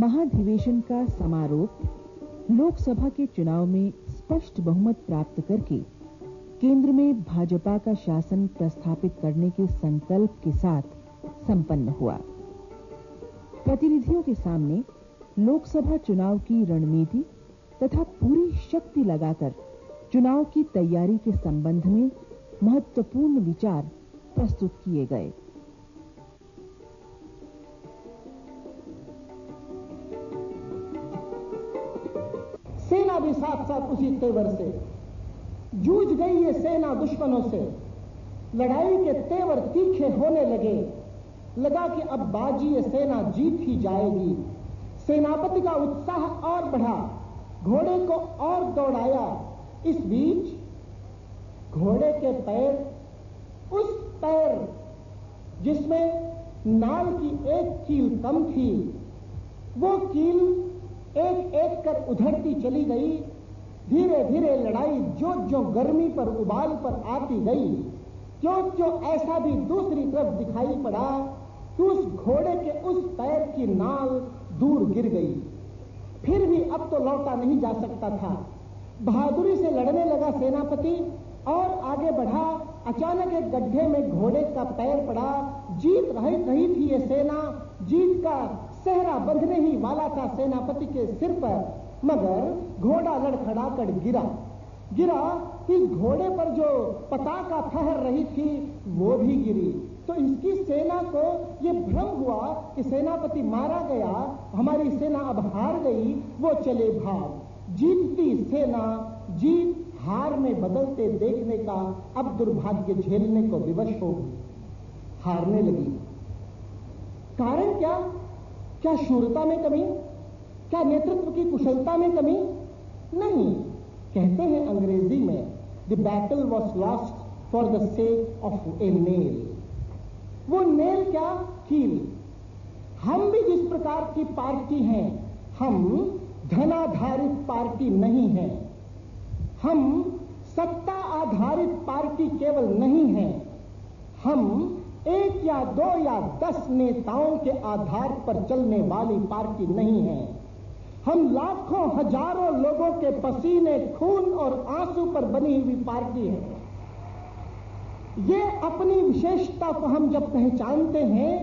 महाधिवेशन का समारोह लोकसभा के चुनाव में स्पष्ट बहुमत प्राप्त करके केंद्र में भाजपा का शासन प्रस्थापित करने के संकल्प के साथ संपन्न हुआ। प्रतिनिधियों के सामने लोकसभा चुनाव की रणनीति तथा पूरी शक्ति लगाकर चुनाव की तैयारी के संबंध में महत्वपूर्ण विचार प्रस्तुत किए गए। सेना भी साथ साथ उसी तेवर से जूझ गई। ये सेना दुश्मनों से लड़ाई के तेवर तीखे होने लगे। लगा कि अब बाजी ये सेना जीत ही जाएगी। सेनापति का उत्साह और बढ़ा, घोड़े को और दौड़ाया। इस बीच घोड़े के पैर, उस पैर जिसमें नाल की एक कील कम थी, वो कील एक एक कर उधड़ती चली गई। धीरे धीरे लड़ाई जो गर्मी पर उबाल पर आती गई, जो ऐसा भी दूसरी तरफ दिखाई पड़ा कि उस घोड़े के उस पैर की नाल दूर गिर गई। फिर भी अब तो लौटा नहीं जा सकता था। बहादुरी से लड़ने लगा सेनापति और आगे बढ़ा। अचानक एक गड्ढे में घोड़े का पैर पड़ा। जीत रही थी ये सेना, जीत का सेहरा बंधने ही वाला था सेनापति के सिर पर, मगर घोड़ा लड़खड़ाकर गिरा। इस घोड़े पर जो पताका फहर रही थी वो भी गिरी। तो इसकी सेना को ये भ्रम हुआ कि सेनापति मारा गया, हमारी सेना अब हार गई। वो चले भाग। जीतती सेना जीत हार में बदलते देखने का अब दुर्भाग्य झेलने को विवश हो हारने लगी। कारण क्या? क्या शूरता में कमी? क्या नेतृत्व की कुशलता में कमी? नहीं। कहते हैं अंग्रेजी में, the battle was lost for the sake of A nail. वो नेल क्या? कील। हम भी जिस प्रकार की पार्टी हैं, हम धनाधारित पार्टी नहीं है। हम सत्ता आधारित पार्टी केवल नहीं है। हम 1 या 2 या 10 नेताओं के आधार पर चलने वाली पार्टी नहीं है। हम लाखों हजारों लोगों के पसीने, खून और आंसू पर बनी हुई पार्टी है। ये अपनी विशेषता को हम जब पहचानते हैं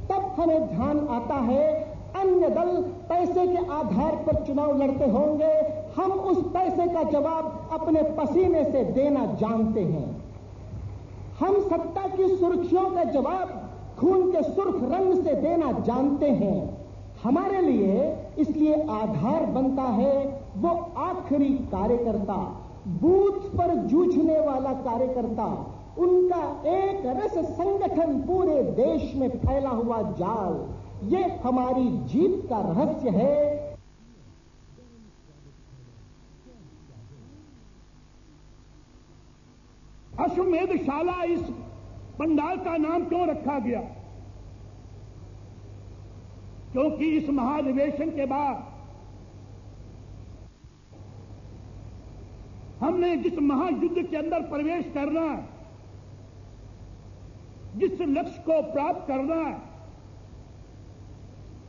तब हमें ध्यान आता है अन्य दल पैसे के आधार पर चुनाव लड़ते होंगे, हम उस पैसे का जवाब अपने पसीने से देना जानते हैं। हम सत्ता की सुर्खियों का जवाब खून के सुर्ख रंग से देना जानते हैं। हमारे लिए इसलिए आधार बनता है वो आखिरी कार्यकर्ता, बूथ पर जूझने वाला कार्यकर्ता, उनका एक रस संगठन पूरे देश में फैला हुआ जाल। ये हमारी जीत का रहस्य है। अश्वमेधशाला इस पंडाल का नाम क्यों रखा गया? क्योंकि इस महाधिवेशन के बाद हमने जिस महायुद्ध के अंदर प्रवेश करना, जिस लक्ष्य को प्राप्त करना,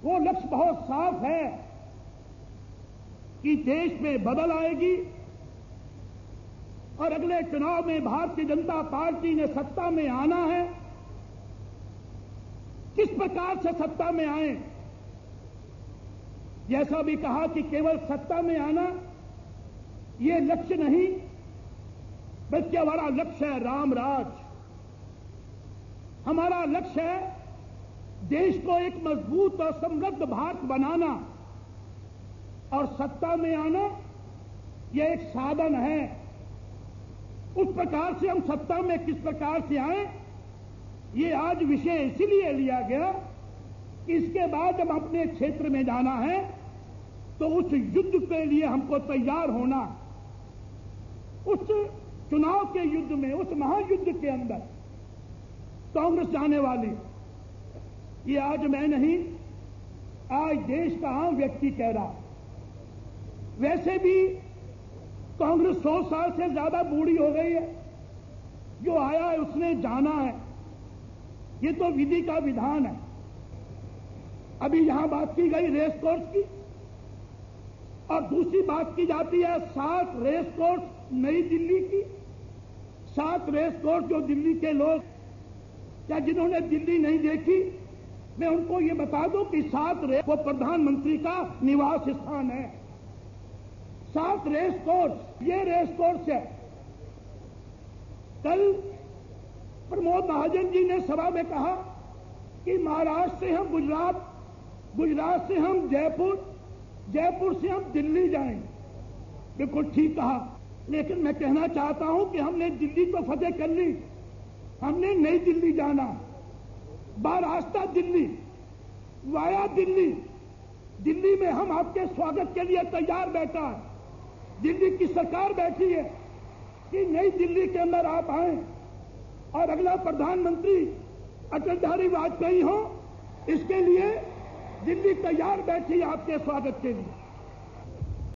वो लक्ष्य बहुत साफ है कि देश में बदल आएगी और अगले चुनाव में भारतीय जनता पार्टी ने सत्ता में आना है। किस प्रकार से सत्ता में आए? जैसा भी कहा कि केवल सत्ता में आना ये लक्ष्य नहीं, बल्कि हमारा लक्ष्य है राम राज। हमारा लक्ष्य है देश को एक मजबूत और समृद्ध भारत बनाना, और सत्ता में आना यह एक साधन है। उस प्रकार से हम सत्ता में किस प्रकार से आए, ये आज विषय इसीलिए लिया गया कि इसके बाद जब अपने क्षेत्र में जाना है तो उस युद्ध के लिए हमको तैयार होना। उस चुनाव के युद्ध में, उस महायुद्ध के अंदर कांग्रेस जाने वाली, ये आज मैं नहीं, आज देश का आम व्यक्ति कह रहा। वैसे भी कांग्रेस 100 साल से ज्यादा बूढ़ी हो गई है। जो आया है उसने जाना है, ये तो विधि का विधान है। अभी यहां बात की गई रेस कोर्स की, और दूसरी बात की जाती है 7 रेस कोर्स नई दिल्ली की। 7 रेस कोर्स जो दिल्ली के लोग या जिन्होंने दिल्ली नहीं देखी, मैं उनको ये बता दूं कि 7 रेस वो प्रधानमंत्री का निवास स्थान है। 7 रेस कोर्स, ये रेस कोर्स है। कल प्रमोद महाजन जी ने सभा में कहा कि महाराष्ट्र से हम गुजरात, गुजरात से हम जयपुर, जयपुर से हम दिल्ली जाएंगे। बिल्कुल ठीक कहा, लेकिन मैं कहना चाहता हूं कि हमने दिल्ली तो फतेह कर ली, हमने नई दिल्ली जाना, बारास्ता दिल्ली, वाया दिल्ली। दिल्ली में हम आपके स्वागत के लिए तैयार बैठा है। दिल्ली की सरकार बैठी है कि नई दिल्ली के अंदर आप आए और अगला प्रधानमंत्री अटल बिहारी वाजपेयी हो, इसके लिए दिल्ली तैयार बैठी है आपके स्वागत के लिए।